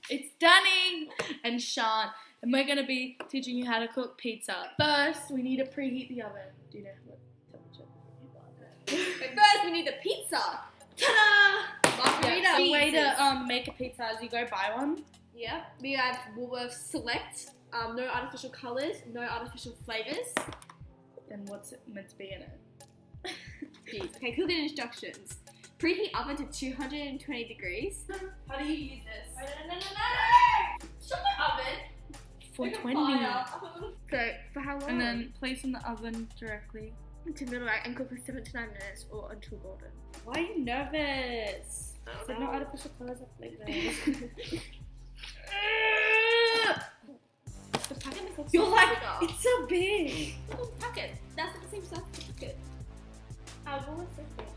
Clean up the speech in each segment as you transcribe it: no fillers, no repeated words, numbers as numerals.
It's Dani and Sean, and we're going to be teaching you how to cook pizza. First, we need to preheat the oven. Do you know what temperature the oven? But first, we need the pizza. Ta-da! Margarita. Yeah, so the way to make a pizza is you go buy one. Yeah, we have Woolworths Select. No artificial colours, no artificial flavours. Then what's it meant to be in it? Jeez. Okay, cooking instructions. Preheat oven to 220 degrees. How do you use this? No! Shut the oven. 420. So, for how long? And then place in the oven directly. To middle right and cook for 7 to 9 minutes or until golden. Why are you nervous? There's no artificial colours or flavors. The packet makes it You're so like, bigger. it's so big. Oh, packet. That's the same size as the packet.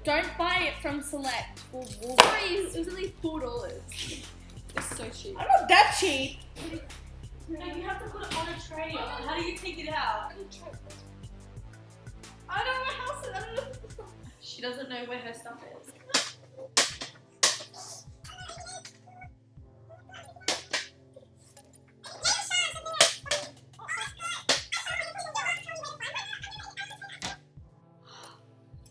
Don't buy it from Select or Sorry, Woolworths. it was only $4. It's so cheap. I'm not that cheap. No, you have to put it on a tray. How do you take it out? I don't know how to. I don't know. She doesn't know where her stuff is.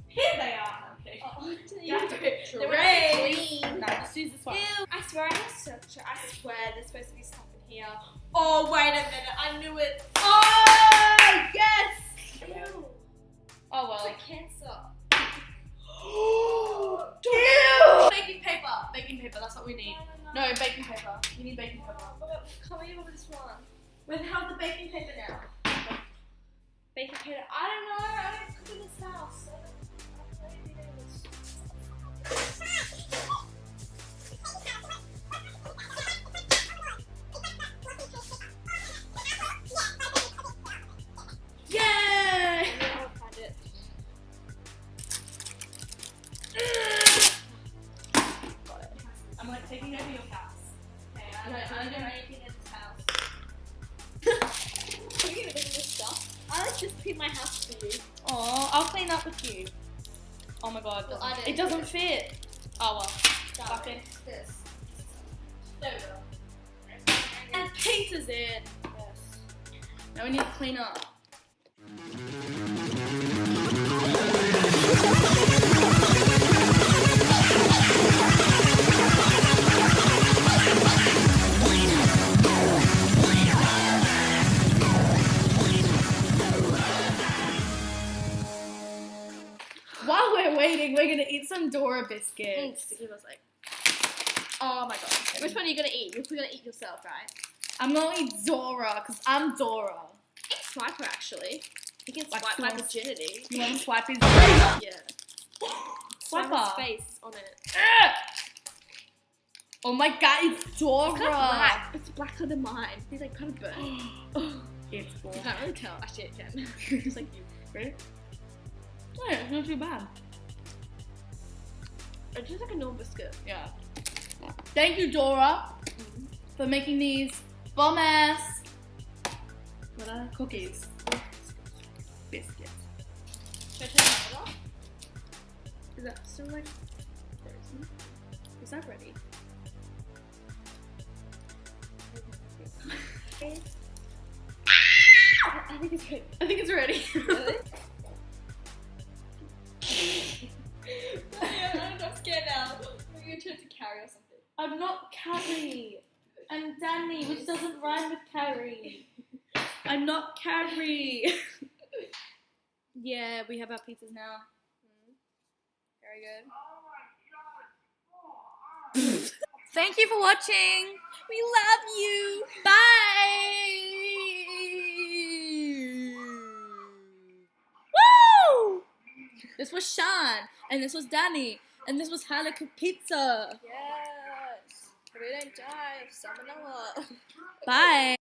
Here they are. Okay. They were Trays. clean. No, just use this one. Ew. I swear I have searched. I swear there's supposed to be stuff in here. Oh, wait a minute. I knew it. Oh, yes. Ew. Oh, well. It's a cancer. Ew. Baking paper. Baking paper, that's what we need. No. No, baking paper. You need baking paper. Come here with this one. Well, how's the baking paper now? Baking potato. I don't know. I don't cook in this house. I don't know anything in this. Yay! I don't know how to find it. Got it. I'm like taking over your house. Okay, I don't do anything in this house. Are you gonna do this stuff? I like just clean my house for you. Oh, I'll clean up with you. Oh my god, Well, I don't it doesn't fit. Oh well, fuck it. This. There we go. And pizza's in. Yes. Now we need to clean up. While we're waiting, we're gonna eat some Dora biscuits. He was like, oh my god. Which one are you gonna eat? You're gonna eat yourself, right? I'm gonna eat Dora, because I'm Dora. Eat Swiper, actually. You can Like swipe my sauce. virginity. You want to swipe his Yeah. Swipe his Swiper. face on it. Oh my god, it's Dora. It's kind of black. It's blacker than mine. He's like kind of burnt. It's You Dora. can't really tell. Actually, it can. Just like you. Ready? Oh, yeah, it's not too bad. It's just like a normal biscuit. Yeah. Thank you, Dora, for making these bomb-ass cookies. Biscuits. Should I turn that off? Is that still like... There isn't. Is that ready? I think it's ready. I think it's ready. Really? I'm scared now. We're gonna turn to Carrie or something. I'm not Carrie. I'm Dani, which doesn't rhyme with Carrie. I'm not Carrie. Yeah, we have our pizzas now. Very good. Thank you for watching. We love you. Bye. Woo! This was Sean, and this was Dani, and this was how to cook pizza. Yes. We don't die of salmonella. Bye.